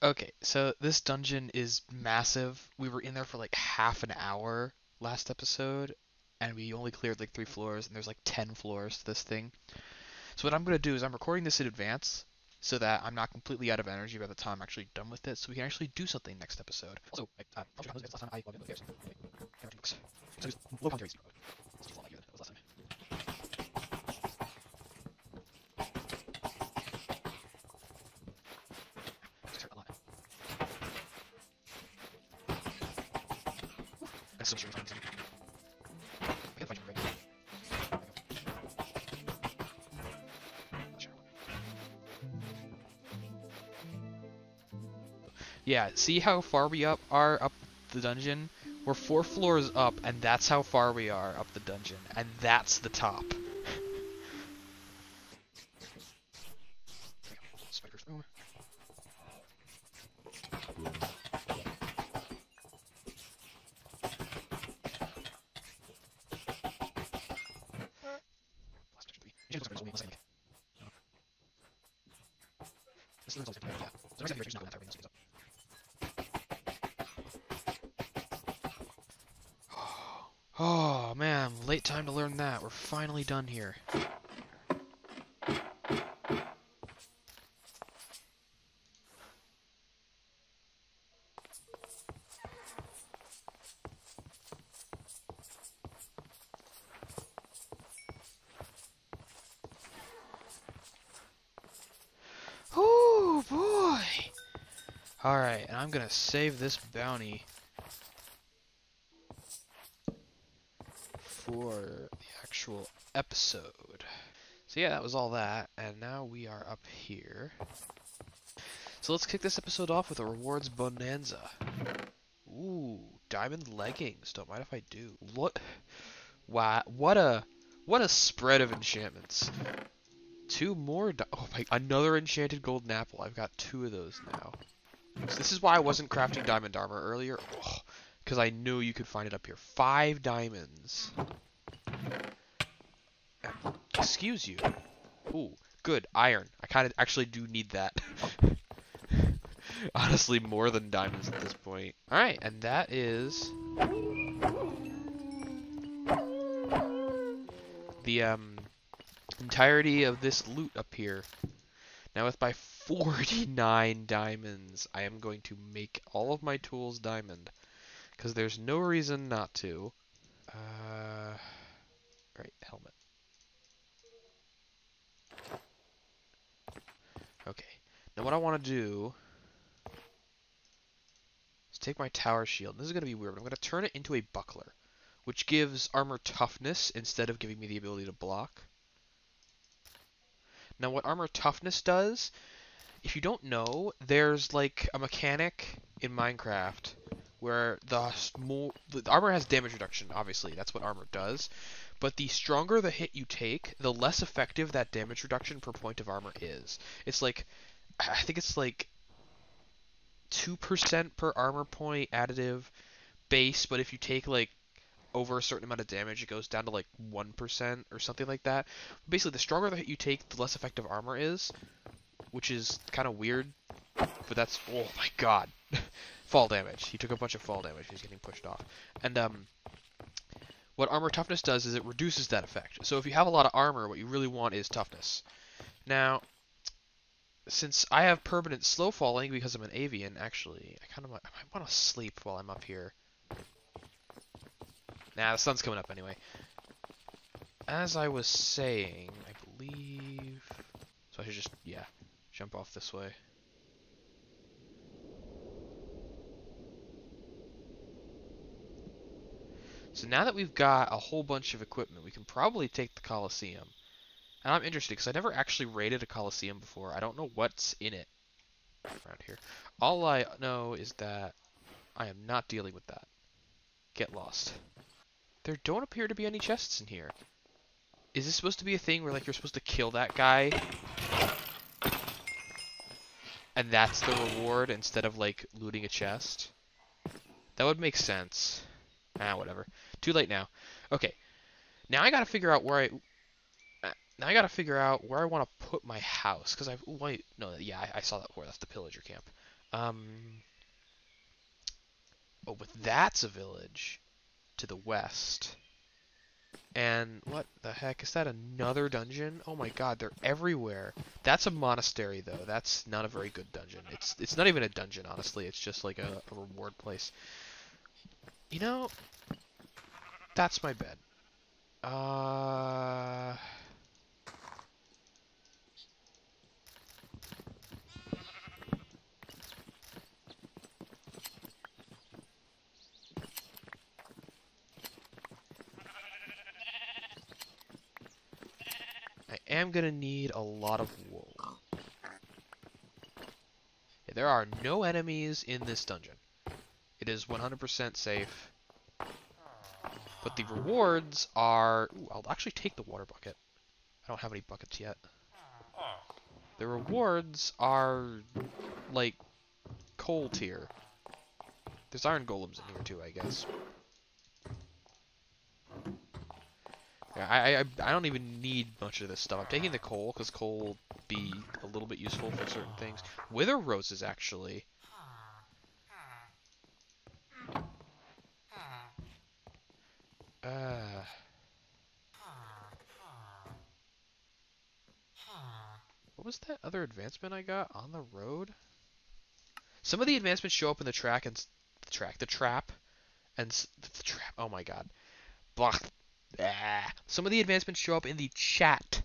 Okay, so this dungeon is massive. We were in there for like half an hour last episode, and we only cleared like 3 floors, and there's like 10 floors to this thing. So what I'm gonna do is I'm recording this in advance so that I'm not completely out of energy by the time I'm actually done with it, so we can actually do something next episode. Also, last time I logged into the books. So it was low count carries. It's default like that was last time. It's a lot. And still sure if I'm missing. I gotta find you right. Yeah, see how far we are up the dungeon? We're 4 floors up, and that's how far we are up the dungeon, and that's the top. Spider's room. Oh man, late time to learn that. We're finally done here. Oh boy! Alright, and I'm gonna save this bounty for the actual episode. So yeah, that was all that, and now we are up here. So let's kick this episode off with a rewards bonanza. Ooh, diamond leggings. Don't mind if I do. Wow, what a spread of enchantments. Two more. Oh my, another enchanted golden apple. I've got 2 of those now. So this is why I wasn't crafting diamond armor earlier, because I knew you could find it up here. 5 diamonds. Excuse you. Ooh, good iron. I kind of actually do need that. Honestly, more than diamonds at this point. All right, and that is the entirety of this loot up here. Now with my 49 diamonds, I am going to make all of my tools diamond, because there's no reason not to. Right, helmet. Okay, now what I want to do is take my tower shield. This is going to be weird, but I'm going to turn it into a buckler, which gives armor toughness instead of giving me the ability to block. Now what armor toughness does, if you don't know, there's like a mechanic in Minecraft where the armor has damage reduction, obviously, that's what armor does, but the stronger the hit you take, the less effective that damage reduction per point of armor is. It's like, I think it's like 2% per armor point additive base, but if you take like over a certain amount of damage, it goes down to like 1% or something like that. Basically, the stronger the hit you take, the less effective armor is, which is kind of weird, but that's, oh my god. Fall damage. He took a bunch of fall damage. He's getting pushed off. And what armor toughness does is it reduces that effect. So if you have a lot of armor, what you really want is toughness. Now, since I have permanent slow falling because I'm an avian, actually, I might want to sleep while I'm up here. Nah, the sun's coming up anyway. As I was saying, I believe... So I should just, yeah, jump off this way. So now that we've got a whole bunch of equipment, we can probably take the Colosseum. And I'm interested because I never actually raided a Colosseum before. I don't know what's in it around here. All I know is that I am not dealing with that. Get lost. There don't appear to be any chests in here. Is this supposed to be a thing where like you're supposed to kill that guy? And that's the reward instead of like looting a chest? That would make sense. Ah, whatever. Too late now. Okay. Now I gotta figure out where I want to put my house, because wait, no, yeah, I saw that before. That's the pillager camp. Um, oh, but that's a village to the west. And what the heck? Is that another dungeon? Oh my god, they're everywhere. That's a monastery, though. That's not a very good dungeon. It's not even a dungeon, honestly. It's just like a reward place. You know, that's my bed. Uh... I am gonna need a lot of wool. There are no enemies in this dungeon. It is 100% safe. But the rewards are... Ooh, I'll actually take the water bucket. I don't have any buckets yet. The rewards are, like, coal tier. There's iron golems in here too, I guess. Yeah, I don't even need much of this stuff. I'm taking the coal, because coal will be a little bit useful for certain things. Wither roses, actually. Uh... What was that other advancement I got on the road? Some of the advancements show up in the track and the trap, and the trap. Oh my god. Blah. Ah. Some of the advancements show up in the chat.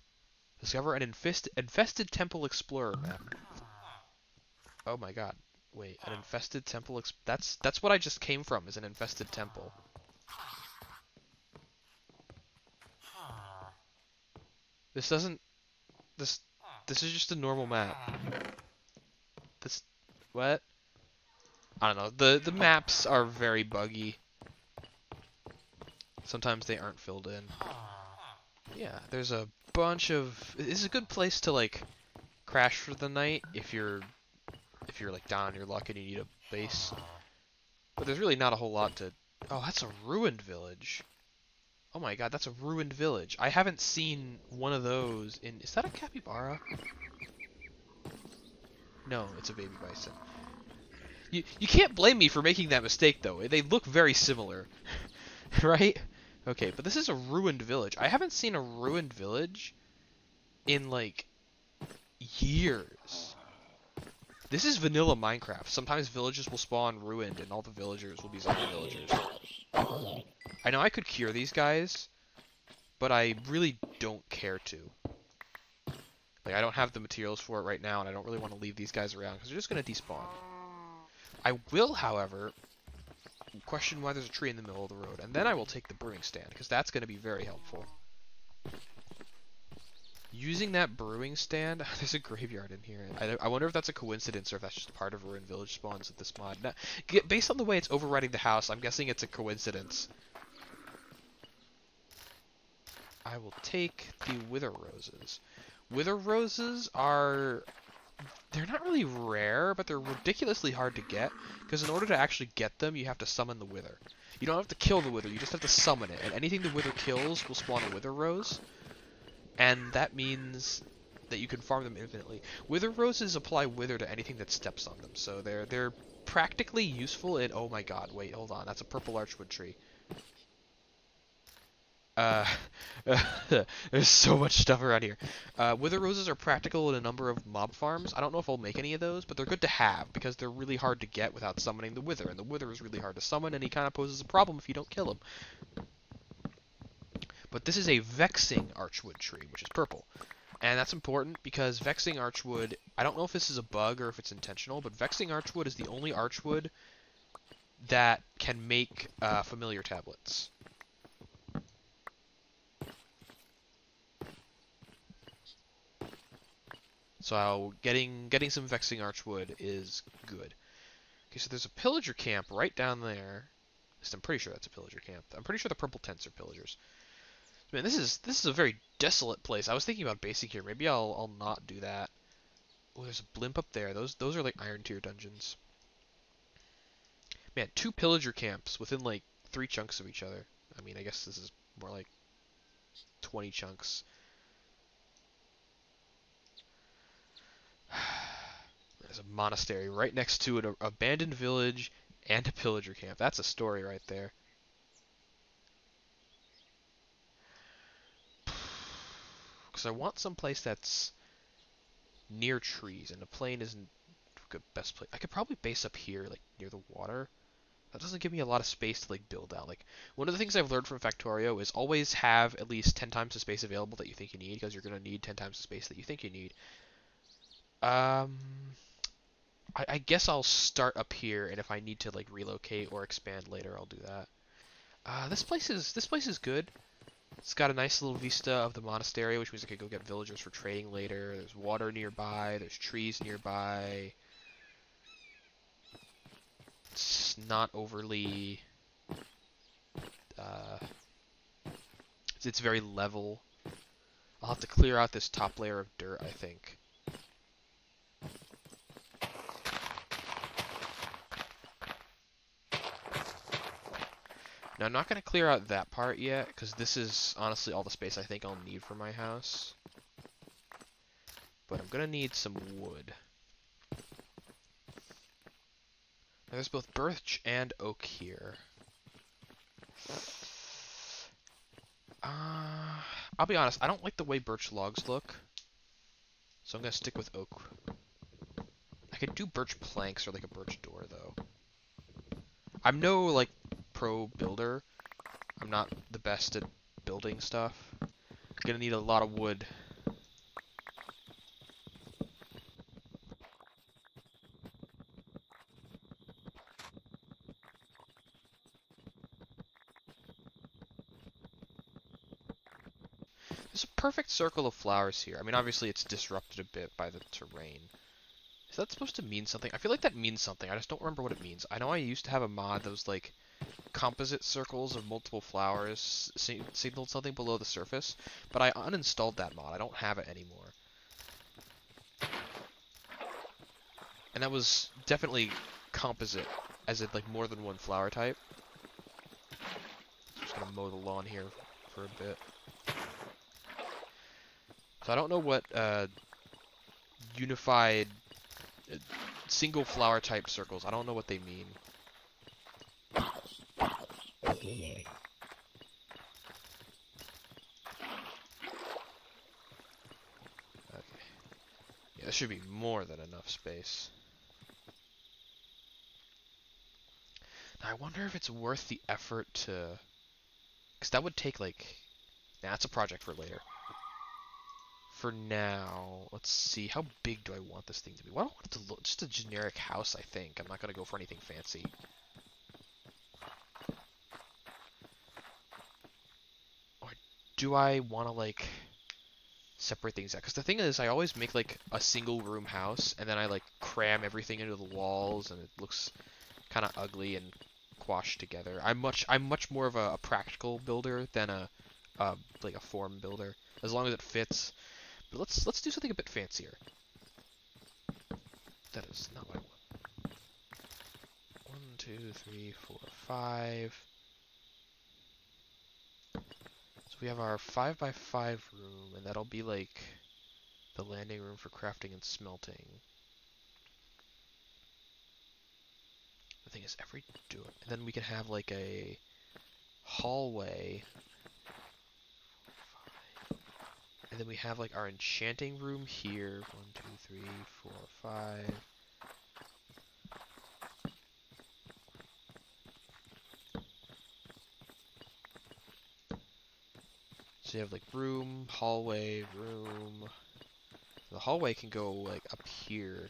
Discover an infested temple explorer map. Oh my god. Wait, an infested temple. That's what I just came from. Is an infested temple. This doesn't. This. This is just a normal map. This. What? I don't know. The maps are very buggy. Sometimes they aren't filled in. Yeah, there's a bunch of... This is a good place to, like, crash for the night if you're like, down on your luck and you need a base. But there's really not a whole lot to... Oh, that's a ruined village. Oh my god, that's a ruined village. I haven't seen one of those in... Is that a capybara? No, it's a baby bison. You can't blame me for making that mistake, though. They look very similar. Right? Okay, but this is a ruined village. I haven't seen a ruined village in, like, years. This is vanilla Minecraft. Sometimes villages will spawn ruined and all the villagers will be zombie villagers. I know I could cure these guys, but I really don't care to. Like, I don't have the materials for it right now, and I don't really want to leave these guys around because they're just going to despawn. I will, however, question why there's a tree in the middle of the road, and then I will take the brewing stand, because that's going to be very helpful. Using that brewing stand... There's a graveyard in here. I wonder if that's a coincidence, or if that's just part of ruined village spawns with this mod. Now, based on the way it's overriding the house, I'm guessing it's a coincidence. I will take the wither roses. Wither roses are... They're not really rare, but they're ridiculously hard to get, because in order to actually get them, you have to summon the wither. You don't have to kill the wither, you just have to summon it, and anything the wither kills will spawn a wither rose, and that means that you can farm them infinitely. Wither roses apply wither to anything that steps on them, so they're practically useful in... Oh my god, wait, hold on, that's a purple archwood tree. There's so much stuff around here. Wither roses are practical in a number of mob farms. I don't know if I'll make any of those, but they're good to have because they're really hard to get without summoning the wither, and the wither is really hard to summon, and he kind of poses a problem if you don't kill him. But this is a vexing archwood tree, which is purple. And that's important because vexing archwood, I don't know if this is a bug or if it's intentional, but vexing archwood is the only archwood that can make familiar tablets. So getting some vexing archwood is good. Okay, so there's a pillager camp right down there. At least I'm pretty sure that's a pillager camp. I'm pretty sure the purple tents are pillagers. Man, this is a very desolate place. I was thinking about basing here. Maybe I'll not do that. Oh, there's a blimp up there. Those are like iron tier dungeons. Man, 2 pillager camps within like 3 chunks of each other. I mean, I guess this is more like 20 chunks. There's a monastery right next to an abandoned village and a pillager camp. That's a story right there. Because I want some place that's near trees, and a plain isn't a good best place. I could probably base up here, like near the water. That doesn't give me a lot of space to like build out. Like one of the things I've learned from Factorio is always have at least 10 times the space available that you think you need, because you're gonna need 10 times the space that you think you need. Um, I guess I'll start up here, and if I need to like relocate or expand later, I'll do that. This place is good. It's got a nice little vista of the monastery, which means I could go get villagers for trading later. There's water nearby. There's trees nearby. It's not overly. Uh, it's very level. I'll have to clear out this top layer of dirt, I think. Now, I'm not going to clear out that part yet, because this is honestly all the space I think I'll need for my house. But I'm going to need some wood. Now, there's both birch and oak here. I'll be honest, I don't like the way birch logs look. So I'm going to stick with oak. I could do birch planks or like a birch door, though. I'm no, like, pro builder. I'm not the best at building stuff. I'm gonna need a lot of wood. There's a perfect circle of flowers here. I mean, obviously it's disrupted a bit by the terrain. Is that supposed to mean something? I feel like that means something. I just don't remember what it means. I know I used to have a mod that was like composite circles of multiple flowers signaled something below the surface, but I uninstalled that mod. I don't have it anymore. And that was definitely composite, as in like more than one flower type. Just gonna mow the lawn here for a bit. So I don't know what unified single flower type circles. I don't know what they mean. Okay. Yeah, there should be more than enough space. Now, I wonder if it's worth the effort to... Because that would take, like... Nah, that's a project for later. For now, let's see. How big do I want this thing to be? Well, I don't want it to look... Just a generic house, I think. I'm not going to go for anything fancy. Or do I want to, like... separate things out? Because the thing is, I always make, like, a single room house, and then I, like, cram everything into the walls, and it looks kind of ugly and quashed together. I'm much more of a practical builder than like a form builder, as long as it fits. But let's do something a bit fancier. That is not what I want. 1, 2, 3, 4, 5. So we have our 5x5 room, and that'll be like the landing room for crafting and smelting. The thing is, every door, and then we can have like a hallway, and then we have like our enchanting room here. 1, 2, 3, 4, 5. So you have like room, hallway, room. The hallway can go like up here.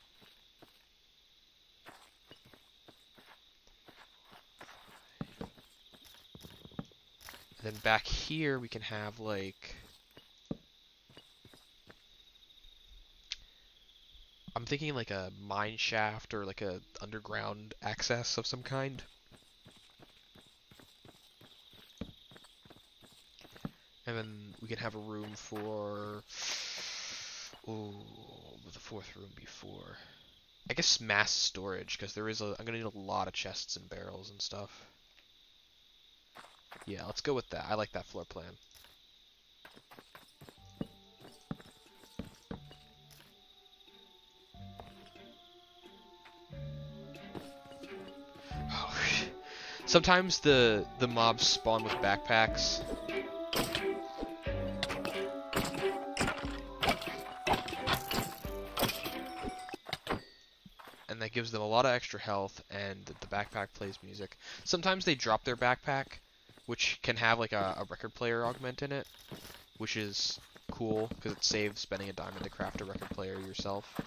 And then back here we can have like... I'm thinking like a mine shaft or like a underground access of some kind. And then we can have a room for... Ooh, what would the fourth room be for? I guess mass storage, because there is a... I'm gonna need a lot of chests and barrels and stuff. Yeah, let's go with that. I like that floor plan. Sometimes the mobs spawn with backpacks. And that gives them a lot of extra health, and the backpack plays music. Sometimes they drop their backpack, which can have like a record player augment in it, which is cool because it saves spending a diamond to craft a record player yourself.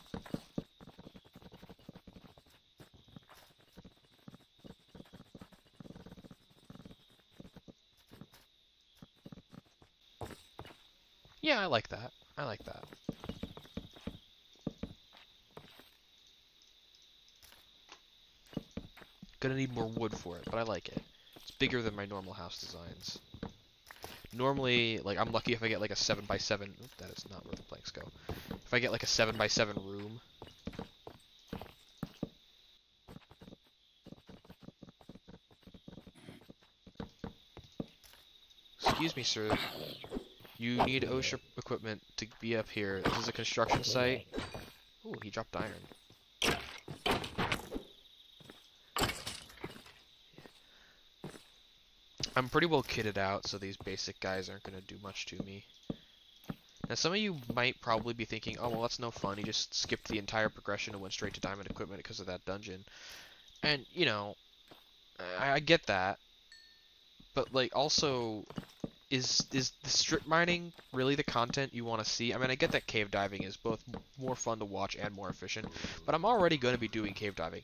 Yeah, I like that. I like that. Gonna need more wood for it, but I like it. It's bigger than my normal house designs. Normally, like, I'm lucky if I get like a 7x7. Oop, that is not where the planks go. If I get like a 7x7 room. Excuse me, sir. You need OSHA equipment to be up here. This is a construction site. Ooh, he dropped iron. I'm pretty well kitted out, so these basic guys aren't going to do much to me. Now, some of you might probably be thinking, oh, well, that's no fun. He just skipped the entire progression and went straight to diamond equipment because of that dungeon. And, you know, I get that. But, like, also, is the strip mining really the content you want to see? I mean, I get that cave diving is both more fun to watch and more efficient, but I'm already going to be doing cave diving.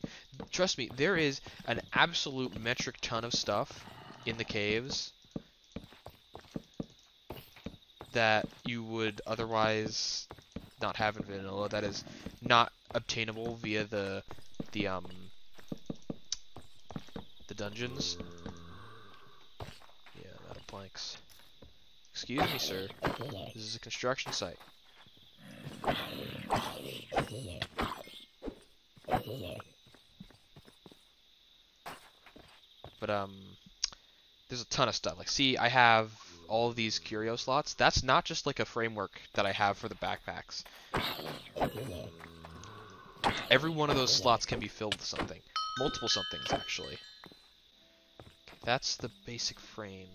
Trust me, there is an absolute metric ton of stuff in the caves that you would otherwise not have in vanilla that is not obtainable via the dungeons. Yeah, metal planks. Excuse me, sir. This is a construction site. But there's a ton of stuff. Like, see, I have all of these curio slots. That's not just like a framework that I have for the backpacks. Every one of those slots can be filled with something. Multiple somethings, actually. That's the basic frame.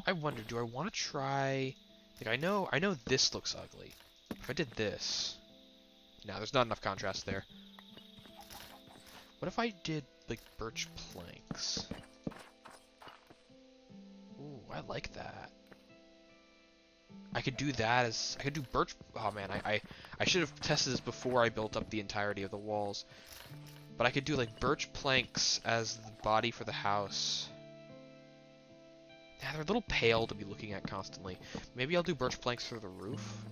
I wonder, do I want to try... Like, I know this looks ugly. If I did this... No, there's not enough contrast there. What if I did, like, birch planks? Ooh, I like that. I could do that as... I could do birch... Oh, man, I should have tested this before I built up the entirety of the walls. But I could do, like, birch planks as the body for the house. Yeah, they're a little pale to be looking at constantly. Maybe I'll do birch planks for the roof.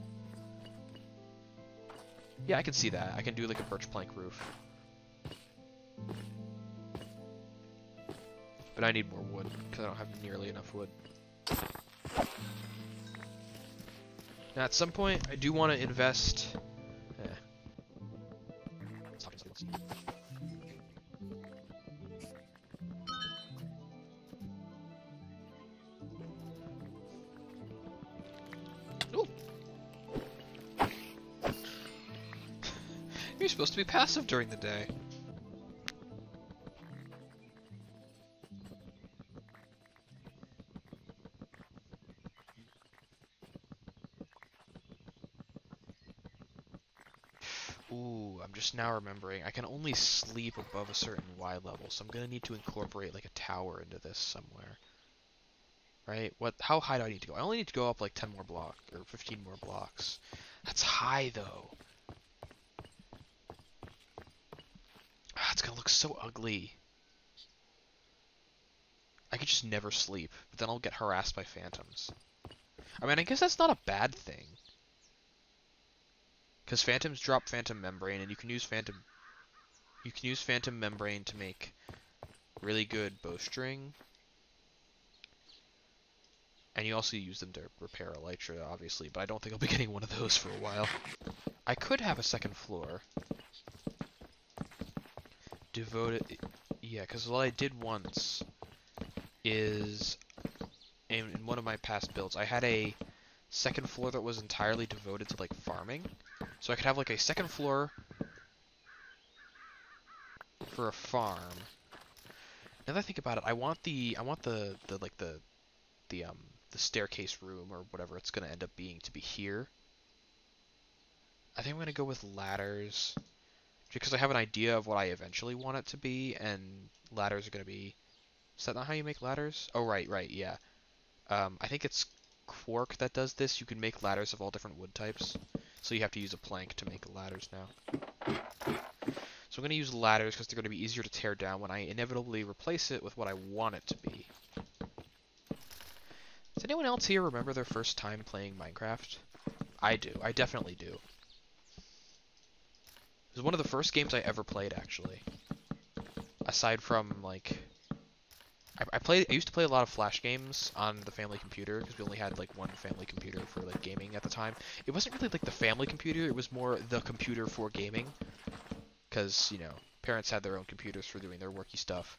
Yeah, I can see that. I can do, like, a birch plank roof. But I need more wood, because I don't have nearly enough wood. Now, at some point, I do want to invest... Ooh. You're supposed to be passive during the day. Ooh, I'm just now remembering. I can only sleep above a certain Y level, so I'm gonna need to incorporate like a tower into this somewhere. Right? How high do I need to go? I only need to go up like 10 more blocks, or 15 more blocks. That's high, though. Ah, it's gonna look so ugly. I could just never sleep, but then I'll get harassed by phantoms. I mean, I guess that's not a bad thing. Because phantoms drop phantom membrane, and you can use phantom membrane to make really good bowstring. And you also use them to repair elytra, obviously, but I don't think I'll be getting one of those for a while. I could have a second floor. Devoted... Yeah, because what I did once is... In one of my past builds, I had a second floor that was entirely devoted to, like, farming. So I could have, like, a second floor for a farm. And Now that I think about it, I want the like the the staircase room or whatever it's gonna end up being to be here. I think I'm gonna go with ladders because I have an idea of what I eventually want it to be, and ladders are gonna be. Is that not how you make ladders? Oh, right, right, yeah. I think it's Quark that does this. You can make ladders of all different wood types, so you have to use a plank to make ladders now. So I'm gonna use ladders because they're gonna be easier to tear down when I inevitably replace it with what I want it to be. Does anyone else here remember their first time playing Minecraft? I do. I definitely do. It was one of the first games I ever played, actually. Aside from, like... I used to play a lot of Flash games on the family computer, because we only had, like, one family computer for, like, gaming at the time. It wasn't really, like, the family computer, it was more the computer for gaming. Because, you know, parents had their own computers for doing their worky stuff.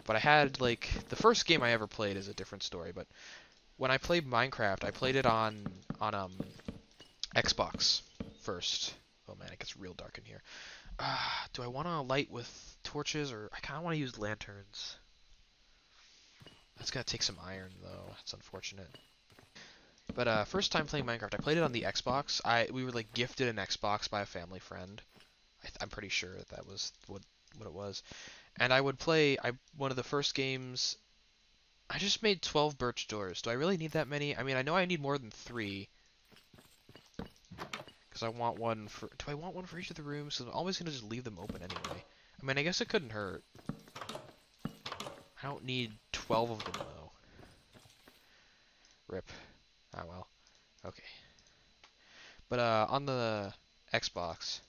But I had, like... The first game I ever played is a different story, but... When I played Minecraft, I played it on Xbox first. Oh man, it gets real dark in here. Do I want to light with torches, or I kind of want to use lanterns? That's gonna take some iron, though. That's unfortunate. But first time playing Minecraft, I played it on the Xbox. We were like gifted an Xbox by a family friend. I'm pretty sure that was what it was. And I would play. One of the first games. I just made 12 birch doors. Do I really need that many? I mean, I know I need more than 3. Because I want one for... Do I want one for each of the rooms? So I'm always going to just leave them open anyway. I mean, I guess it couldn't hurt. I don't need 12 of them, though. Rip. Ah, well. Okay. But on the Xbox...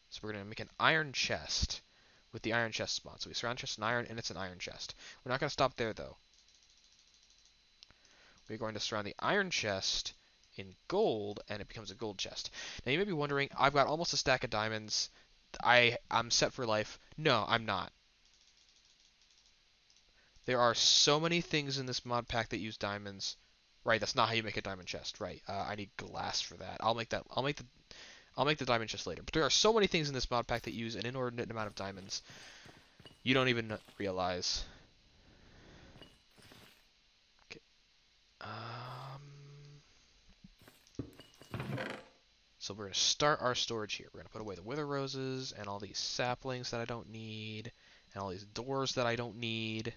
So we're going to make an iron chest with the iron chest spawn. So we surround chest in iron, and it's an iron chest. We're not going to stop there, though. We're going to surround the iron chest in gold, and it becomes a gold chest. Now you may be wondering, I've got almost a stack of diamonds. I'm set for life. No, I'm not. There are so many things in this mod pack that use diamonds. Right, that's not how you make a diamond chest. Right, I need glass for that. I'll make that. I'll make the diamond chest later. But there are so many things in this mod pack that use an inordinate amount of diamonds. You don't even realize. Okay. So we're going to start our storage here. We're going to put away the wither roses and all these saplings that I don't need and all these doors that I don't need.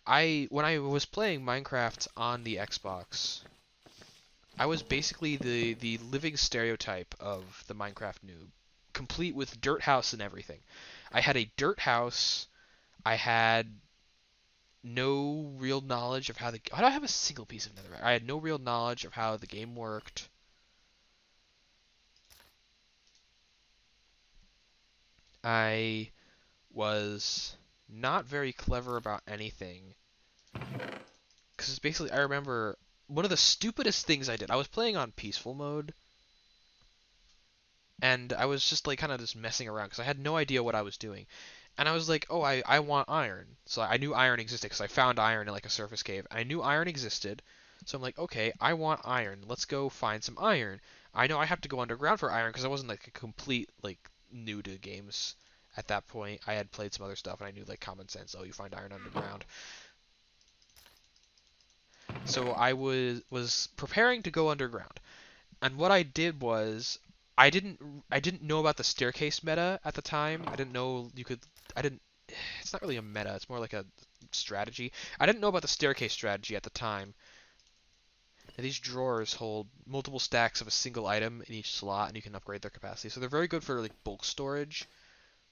When I was playing Minecraft on the Xbox, I was basically the living stereotype of the Minecraft noob, complete with dirt house and everything. I had a dirt house. I had no real knowledge of how I don't have a single piece of netherrack. I had no real knowledge of how the game worked. I was not very clever about anything. Because basically, I remember one of the stupidest things I did. I was playing on peaceful mode, and I was just like kind of just messing around because I had no idea what I was doing. And I was like, oh, I want iron. So I knew iron existed because I found iron in like a surface cave. I knew iron existed. So I'm like, okay, I want iron. Let's go find some iron. I know I have to go underground for iron because I wasn't like a complete like new to games at that point. I had played some other stuff and I knew like common sense. Oh, you find iron underground. So I was preparing to go underground. And what I did was I didn't know about the staircase meta at the time. I didn't know you could I didn't it's not really a meta, it's more like a strategy. I didn't know about the staircase strategy at the time. And these drawers hold multiple stacks of a single item in each slot and you can upgrade their capacity. So they're very good for like bulk storage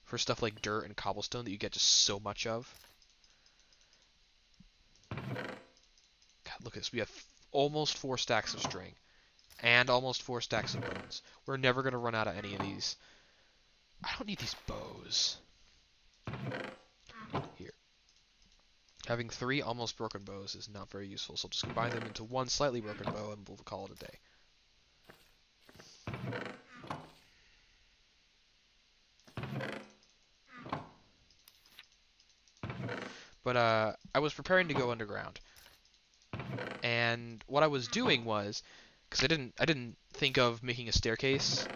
for stuff like dirt and cobblestone that you get just so much of. God, look at this. We have almost 4 stacks of string. And almost 4 stacks of bones. We're never going to run out of any of these. I don't need these bows. Here. Having 3 almost broken bows is not very useful, so I'll just combine them into 1 slightly broken bow and we'll call it a day. But I was preparing to go underground. And what I was doing was, because I didn't think of making a staircase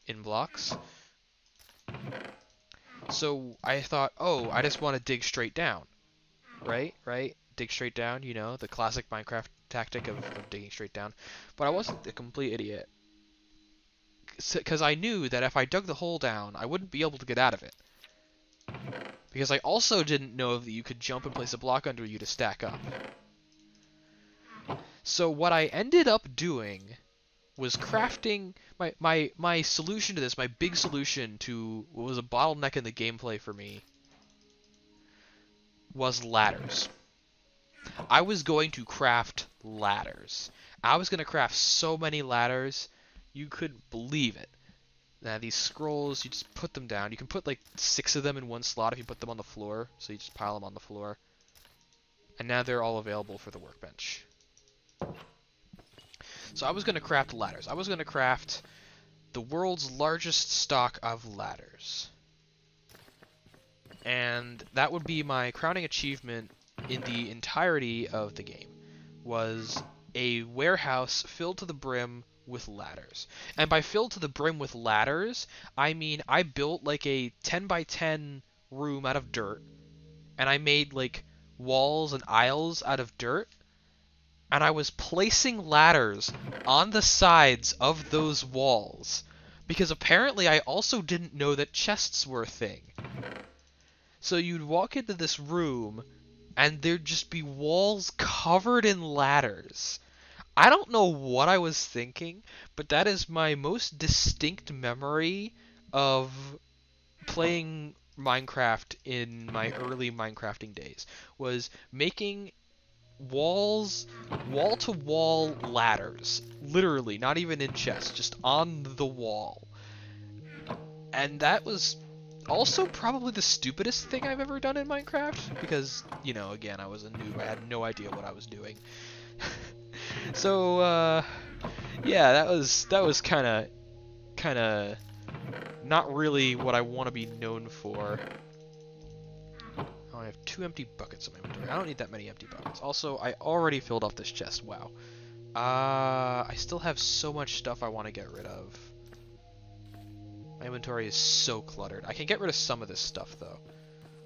in blocks. So I thought, oh, I just want to dig straight down, right? Right? Dig straight down, you know, the classic Minecraft tactic of digging straight down. But I wasn't a complete idiot, because I knew that if I dug the hole down, I wouldn't be able to get out of it. Because I also didn't know that you could jump and place a block under you to stack up. So what I ended up doing was crafting my solution to this, my big solution to what was a bottleneck in the gameplay for me, was ladders. I was going to craft ladders. I was going to craft so many ladders, you couldn't believe it. Now these scrolls, you just put them down. You can put like 6 of them in one slot if you put them on the floor, so you just pile them on the floor. And now they're all available for the workbench. So I was going to craft ladders. I was going to craft the world's largest stock of ladders. And that would be my crowning achievement in the entirety of the game, was a warehouse filled to the brim with ladders. And by filled to the brim with ladders, I mean I built like a 10 by 10 room out of dirt, and I made like walls and aisles out of dirt, and I was placing ladders on the sides of those walls, because apparently I also didn't know that chests were a thing. So you'd walk into this room, and there'd just be walls covered in ladders. I don't know what I was thinking, but that is my most distinct memory of playing Minecraft in my early Minecrafting days, was making walls, wall-to-wall ladders, literally, not even in chests, just on the wall. And that was also probably the stupidest thing I've ever done in Minecraft, because, you know, again, I was a noob, I had no idea what I was doing. So, yeah, that was kind of not really what I want to be known for. Oh, I have 2 empty buckets in my inventory. I don't need that many empty buckets. Also, I already filled up this chest. Wow. I still have so much stuff I want to get rid of. My inventory is so cluttered. I can get rid of some of this stuff, though.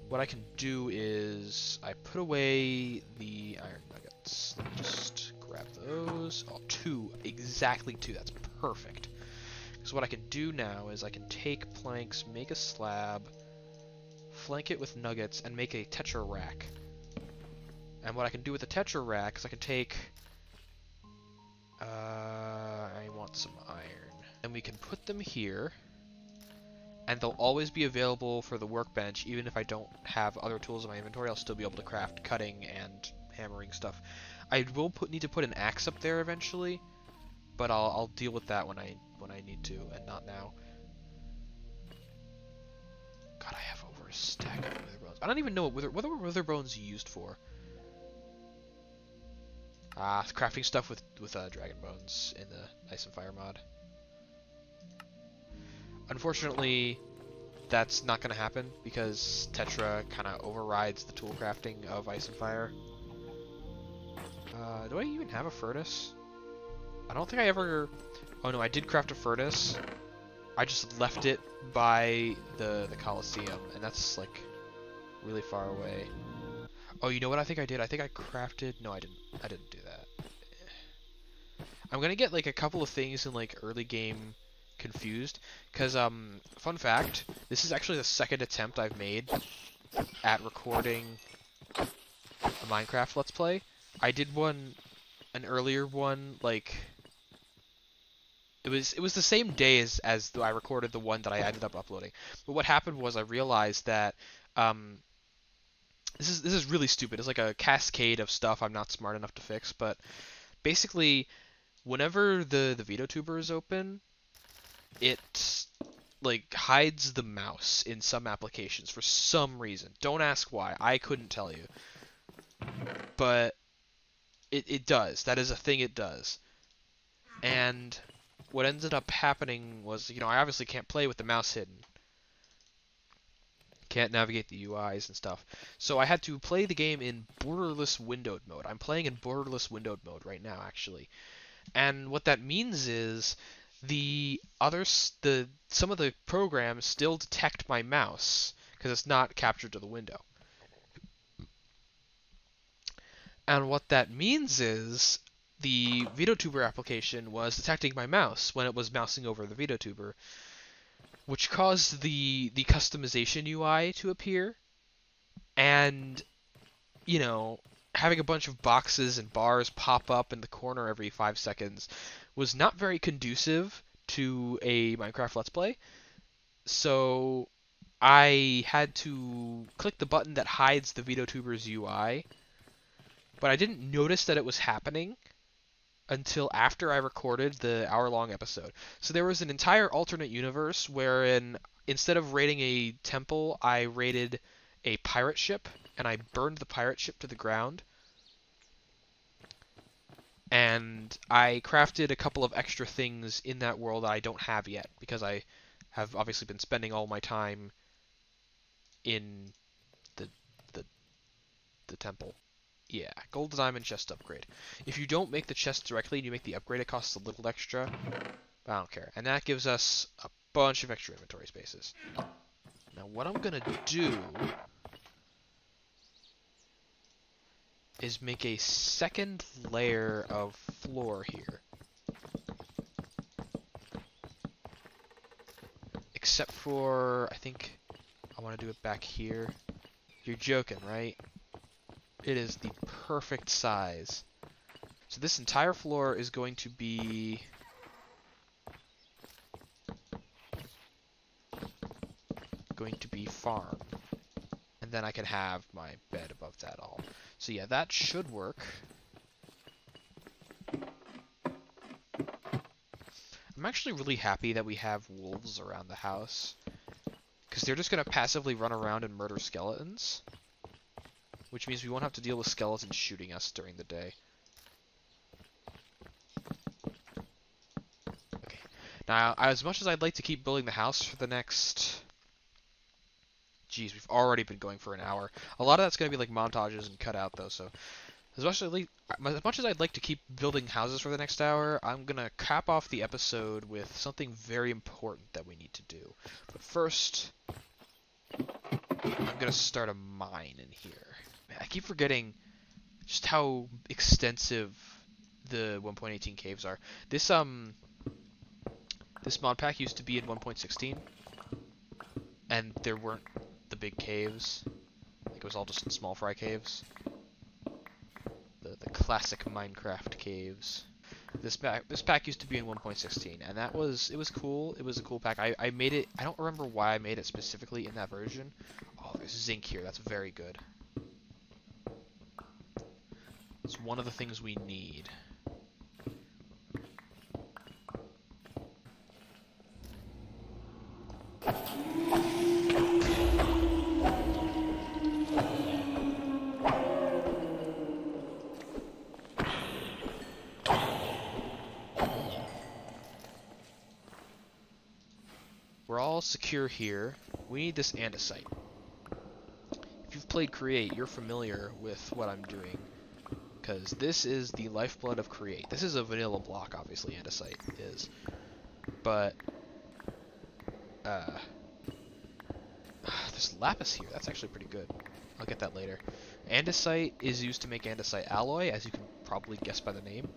What I can do is I put away the iron nuggets. Let me just grab those. Oh, 2. Exactly 2. That's perfect. Because what I can do now is I can take planks, make a slab, flank it with nuggets, and make a tetra rack. And what I can do with the tetra rack is I can take... I want some iron. And we can put them here, and they'll always be available for the workbench. Even if I don't have other tools in my inventory, I'll still be able to craft cutting and hammering stuff. I will need to put an axe up there eventually, but I'll deal with that when I need to, and not now. God, I have over a stack of wither bones. I don't even know what were wither bones used for. Crafting stuff with dragon bones in the Ice and Fire mod. Unfortunately, that's not going to happen because Tetra kind of overrides the tool crafting of Ice and Fire. Do I even have a furnace? I don't think I ever... Oh no, I did craft a furnace. I just left it by the Coliseum, and that's like really far away. Oh, you know what I think I did? I think I crafted... No, I didn't do that. I'm gonna get like a couple of things in like early game confused, because fun fact, this is actually the second attempt I've made at recording a Minecraft Let's Play. I did an earlier one, like it was the same day as I recorded the one that I ended up uploading. But what happened was I realized that this is really stupid. It's like a cascade of stuff I'm not smart enough to fix, but basically whenever the VideoTuber is open, it like hides the mouse in some applications for some reason. Don't ask why. I couldn't tell you. But it does. That is a thing it does. And what ended up happening was, you know, I obviously can't play with the mouse hidden. Can't navigate the UIs and stuff. So I had to play the game in borderless windowed mode. I'm playing in borderless windowed mode right now, actually. And what that means is some of the programs still detect my mouse, because it's not captured to the window. And what that means is the VideoTuber application was detecting my mouse when it was mousing over the VideoTuber, which caused the customization UI to appear, and having a bunch of boxes and bars pop up in the corner every 5 seconds was not very conducive to a Minecraft Let's Play. So I had to click the button that hides the VideoTuber's UI, but I didn't notice that it was happening until after I recorded the hour-long episode. So there was an entire alternate universe wherein instead of raiding a temple, I raided a pirate ship, and I burned the pirate ship to the ground. And I crafted a couple of extra things in that world that I don't have yet, because I have obviously been spending all my time in the the, the temple. Yeah, gold diamond chest upgrade. If you don't make the chest directly and you make the upgrade, it costs a little extra. I don't care. And that gives us a bunch of extra inventory spaces. Now what I'm gonna do is make a second layer of floor here. Except for, I think I want to do it back here. You're joking, right? It is the perfect size. So this entire floor is going to be farm. And then I can have my bed above that all. So yeah, that should work. I'm actually really happy that we have wolves around the house, because they're just going to passively run around and murder skeletons, which means we won't have to deal with skeletons shooting us during the day. Okay. Now, as much as I'd like to keep building the house for the next... Jeez, we've already been going for an hour. A lot of that's going to be like montages and cut out, though, so... As much as I'd like to keep building houses for the next hour, I'm going to cap off the episode with something very important that we need to do. But first, I'm going to start a mine in here. Man, I keep forgetting just how extensive the 1.18 caves are. This mod pack used to be in 1.16, and there weren't the big caves. Like, it was all just small fry caves. The classic Minecraft caves. This pack used to be in 1.16, and it was cool. It was a cool pack. I made it. I don't remember why I made it specifically in that version. Oh, there's zinc here. That's very good. It's one of the things we need. We're all secure here. We need this andesite. If you've played Create, you're familiar with what I'm doing, because this is the lifeblood of Create. This is a vanilla block, obviously, andesite is. But, there's lapis here. That's actually pretty good. I'll get that later. Andesite is used to make andesite alloy, as you can probably guess by the name,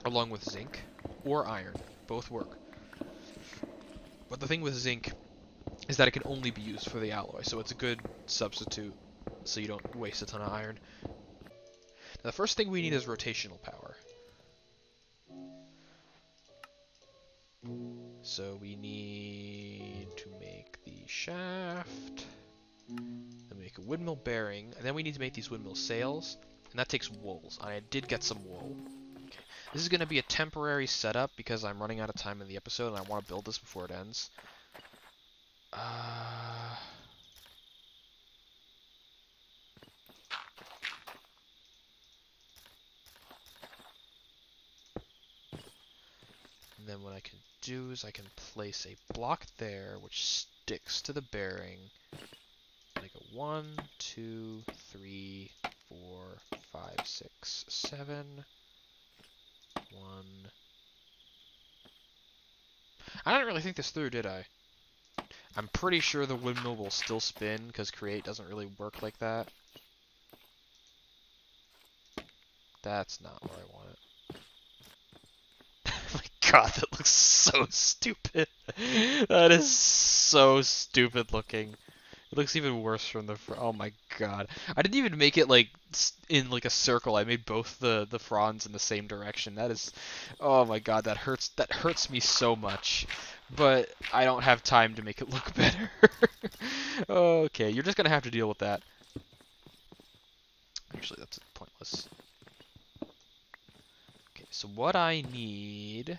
along with zinc or iron. Both work. But the thing with zinc is that it can only be used for the alloy, so it's a good substitute so you don't waste a ton of iron. Now, the first thing we need is rotational power. So we need to make the shaft, then make a windmill bearing, and then we need to make these windmill sails, and that takes wools. I did get some wool. Okay. This is going to be a temporary setup because I'm running out of time in the episode and I want to build this before it ends. And then what I can do is I can place a block there which sticks to the bearing. And I go 1, 2, 3, 4, 5, 6, 7. 1. I didn't really think this through, did I? I'm pretty sure the windmill will still spin because create doesn't really work like that. That's not where I want it. Oh my god, that looks so stupid. That is so stupid looking. It looks even worse from the front. Oh my god. I didn't even make it like in like a circle. I made both the fronds in the same direction. That is, oh my god, that hurts. That hurts me so much. But I don't have time to make it look better. Okay, you're just gonna have to deal with that. Actually, that's pointless. Okay, so what I need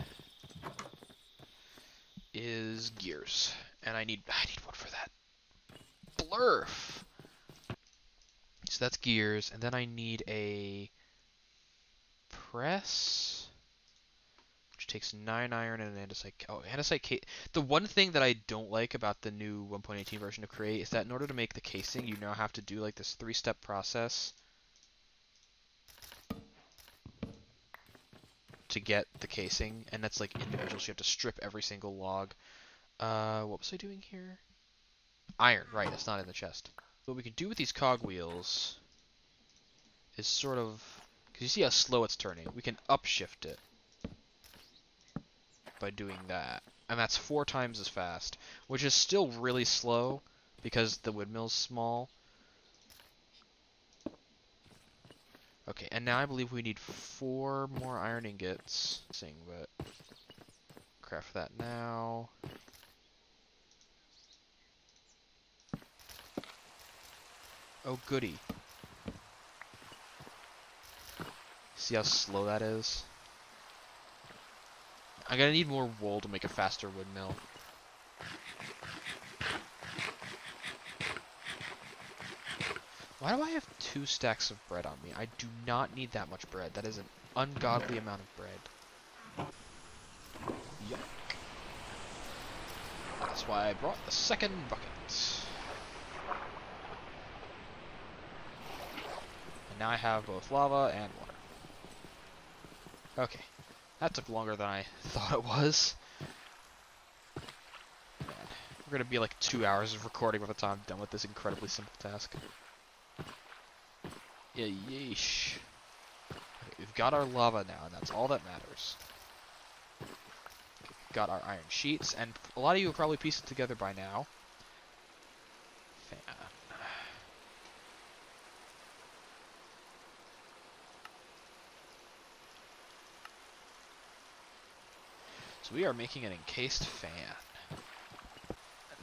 is gears, and I need one for that. Blurf. So that's gears, and then I need a press, which takes 9 iron and an andesite. Oh, andesite. The one thing that I don't like about the new 1.18 version of Create is that in order to make the casing, you now have to do like this 3-step process to get the casing, and that's like individual. So you have to strip every single log. What was I doing here? Iron, right? That's not in the chest. What we can do with these cogwheels is sort of, because you see how slow it's turning, we can upshift it by doing that. And that's 4 times as fast, which is still really slow because the windmill's small. Okay, and now I believe we need 4 more iron ingots. But craft that now. Oh goody. See how slow that is? I'm gonna need more wool to make a faster windmill. Why do I have 2 stacks of bread on me? I do not need that much bread. That is an ungodly amount of bread. Yuck. That's why I brought the second bucket. And now I have both lava and water. Okay. That took longer than I thought it was. Man, we're gonna be like 2 hours of recording by the time I'm done with this incredibly simple task. Yeah, yeesh. Okay, we've got our lava now, and that's all that matters. Okay, we've got our iron sheets, and a lot of you have probably pieced it together by now. Fan. So we are making an encased fan.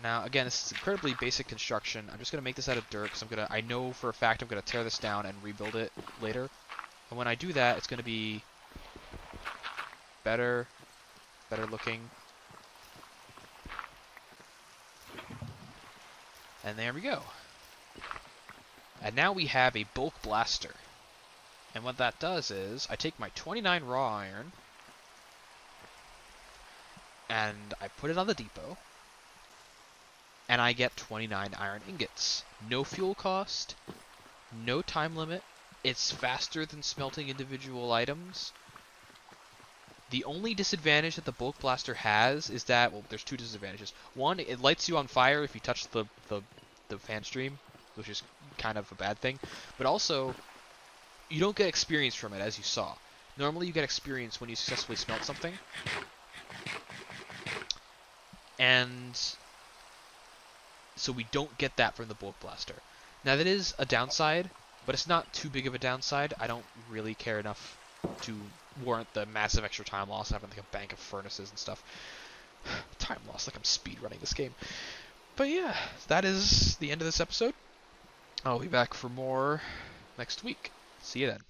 Now, again, this is incredibly basic construction. I'm just going to make this out of dirt because I know for a fact I'm going to tear this down and rebuild it later. And when I do that, it's going to be better looking. And there we go. And now we have a bulk blaster. And what that does is I take my 29 raw iron and I put it on the depot. And I get 29 iron ingots. No fuel cost, no time limit. It's faster than smelting individual items. The only disadvantage that the bulk blaster has is that, well, there's 2 disadvantages. One, it lights you on fire if you touch the fan stream, which is kind of a bad thing. But also, you don't get experience from it, as you saw. Normally you get experience when you successfully smelt something. And so we don't get that from the bulk blaster. Now that is a downside, but it's not too big of a downside. I don't really care enough to warrant the massive extra time loss having like a bank of furnaces and stuff. Time loss, like I'm speed running this game. But yeah, that is the end of this episode. I'll be back for more next week. See you then.